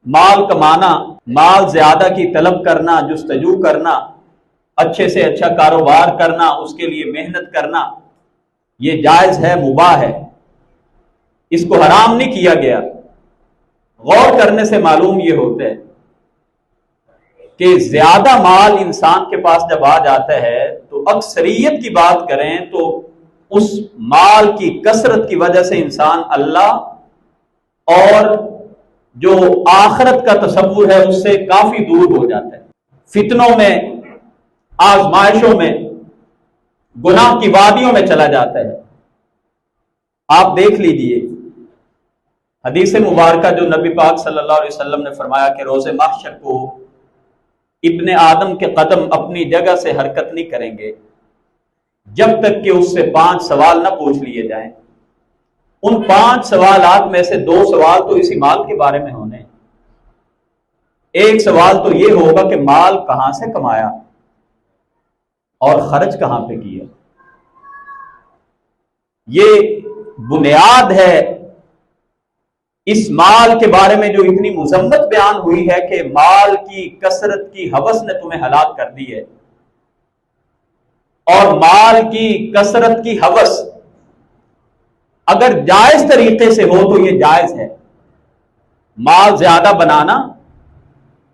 مال کمانا، مال زیادہ کی طلب کرنا، جستجو کرنا، اچھے سے اچھا کاروبار کرنا، اس کے لیے محنت کرنا، یہ جائز ہے، مباح ہے، اس کو حرام نہیں کیا گیا۔ غور کرنے سے معلوم یہ ہوتا ہے کہ زیادہ مال انسان کے پاس جب آ جاتا ہے تو اکثریت کی بات کریں تو اس مال کی کثرت کی وجہ سے انسان اللہ اور جو آخرت کا تصور ہے اس سے کافی دور ہو جاتا ہے، فتنوں میں، آزمائشوں میں، گناہ کی وادیوں میں چلا جاتا ہے۔ آپ دیکھ لیجئے حدیث مبارکہ جو نبی پاک صلی اللہ علیہ وسلم نے فرمایا کہ روز محشر کو ابن آدم کے قدم اپنی جگہ سے حرکت نہیں کریں گے جب تک کہ اس سے 5 سوال نہ پوچھ لیے جائیں۔ ان 5 سوالات میں سے 2 سوال تو اسی مال کے بارے میں ہونے، ایک سوال تو یہ ہوگا کہ مال کہاں سے کمایا اور خرچ کہاں پہ کیا۔ یہ بنیاد ہے اس مال کے بارے میں جو اتنی مذمت بیان ہوئی ہے کہ مال کی کثرت کی ہوس نے تمہیں ہلاک کر دی ہے، اور مال کی کثرت کی ہوس اگر جائز طریقے سے ہو تو یہ جائز ہے۔ مال زیادہ بنانا،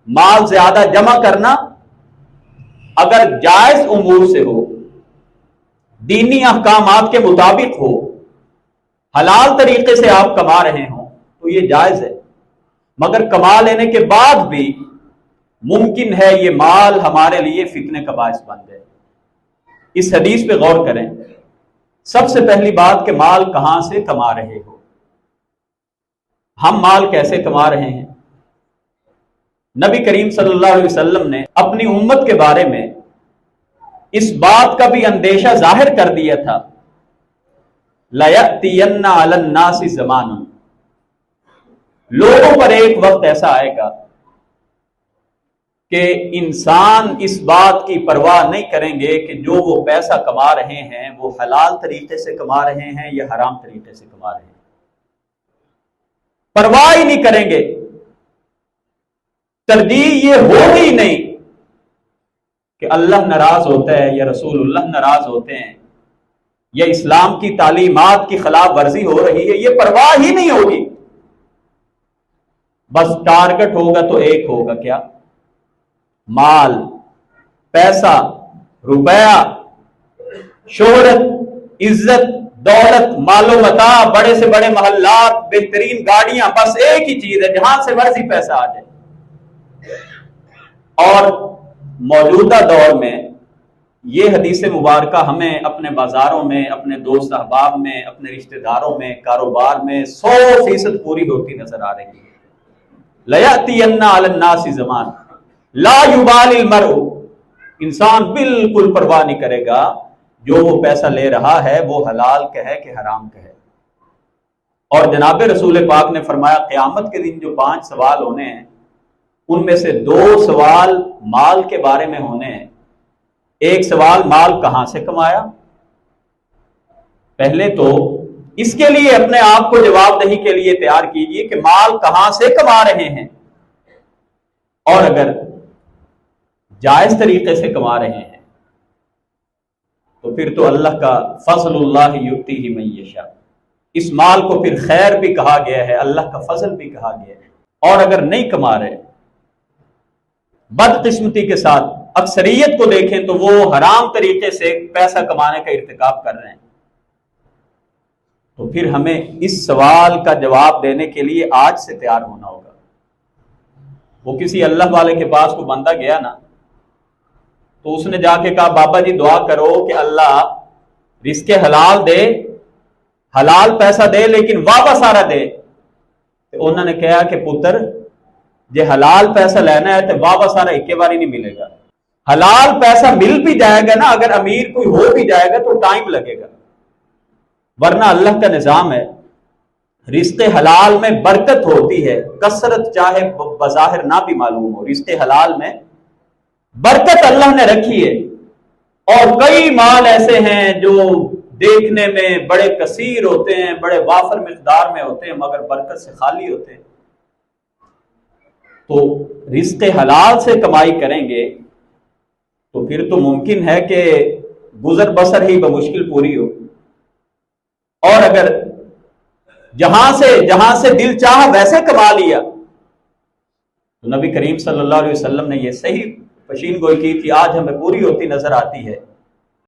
مال زیادہ جمع کرنا اگر جائز امور سے ہو، دینی احکامات کے مطابق ہو، حلال طریقے سے آپ کما رہے ہوں تو یہ جائز ہے، مگر کما لینے کے بعد بھی ممکن ہے یہ مال ہمارے لیے فتنے کا باعث بن جائے۔ اس حدیث پہ غور کریں۔ سب سے پہلی بات کہ مال کہاں سے کما رہے ہو، ہم مال کیسے کما رہے ہیں۔ نبی کریم صلی اللہ علیہ وسلم نے اپنی امت کے بارے میں اس بات کا بھی اندیشہ ظاہر کر دیا تھا، لَيَأْتِيَنَّ عَلَى النَّاسِ زَمَانٌ، لوگوں پر ایک وقت ایسا آئے گا کہ انسان اس بات کی پرواہ نہیں کریں گے کہ جو وہ پیسہ کما رہے ہیں وہ حلال طریقے سے کما رہے ہیں یا حرام طریقے سے کما رہے ہیں، پرواہ ہی نہیں کریں گے۔ ترجیح یہ ہوگی نہیں کہ اللہ ناراض ہوتا ہے یا رسول اللہ ناراض ہوتے ہیں یا اسلام کی تعلیمات کی خلاف ورزی ہو رہی ہے، یہ پرواہ ہی نہیں ہوگی۔ بس ٹارگٹ ہوگا تو ایک ہوگا، کیا؟ مال، پیسہ، روپیہ، شہرت، عزت، دولت، مال و متاع، بڑے سے بڑے محلات، بہترین گاڑیاں، بس ایک ہی چیز ہے جہاں سے مرضی پیسہ آ جائے۔ اور موجودہ دور میں یہ حدیث مبارکہ ہمیں اپنے بازاروں میں، اپنے دوست احباب میں، اپنے رشتہ داروں میں، کاروبار میں 100% پوری ہوتی نظر آ رہی ہے۔ لَيَأْتِيَنَّ عَلَى النَّاسِ زَمَانٌ لَا يُبَالِ الْمَرْءُ، انسان بالکل پرواہ نہیں کرے گا جو وہ پیسہ لے رہا ہے وہ حلال کا ہے کہ حرام کا ہے۔ اور جناب رسول پاک نے فرمایا قیامت کے دن جو 5 سوال ہونے ہیں ان میں سے 2 سوال مال کے بارے میں ہونے ہیں۔ ایک سوال مال کہاں سے کمایا، پہلے تو اس کے لیے اپنے آپ کو جواب دہی کے لیے تیار کیجئے کہ مال کہاں سے کما رہے ہیں، اور اگر جائز طریقے سے کما رہے ہیں تو پھر تو اللہ کا فضل اللہ یؤتیہ من یشاء، اس مال کو پھر خیر بھی کہا گیا ہے، اللہ کا فضل بھی کہا گیا ہے۔ اور اگر نہیں کما رہے، بدقسمتی کے ساتھ اکثریت کو دیکھیں تو وہ حرام طریقے سے پیسہ کمانے کا ارتکاب کر رہے ہیں، تو پھر ہمیں اس سوال کا جواب دینے کے لیے آج سے تیار ہونا ہوگا۔ وہ کسی اللہ والے کے پاس کو بندہ گیا نا تو اس نے جا کے کہا بابا جی دعا کرو کہ اللہ رزق حلال دے، حلال پیسہ دے لیکن واپس سارا دے۔ تو انہوں نے کہا کہ پتر جے حلال پیسہ لینا ہے تو واپس سارا ایک بار ہی نہیں ملے گا، حلال پیسہ مل بھی جائے گا نا، اگر امیر کوئی ہو بھی جائے گا تو ٹائم لگے گا، ورنہ اللہ کا نظام ہے رزق حلال میں برکت ہوتی ہے، کثرت چاہے بظاہر نہ بھی معلوم ہو، رزق حلال میں برکت اللہ نے رکھی ہے۔ اور کئی مال ایسے ہیں جو دیکھنے میں بڑے کثیر ہوتے ہیں، بڑے وافر مقدار میں ہوتے ہیں، مگر برکت سے خالی ہوتے ہیں۔ تو رزق حلال سے کمائی کریں گے تو پھر تو ممکن ہے کہ گزر بسر ہی بمشکل پوری ہو، اور اگر جہاں سے دل چاہا ویسے کما لیا تو نبی کریم صلی اللہ علیہ وسلم نے یہ صحیح پشین گوئی کی تھی، آج ہمیں پوری ہوتی نظر آتی ہے۔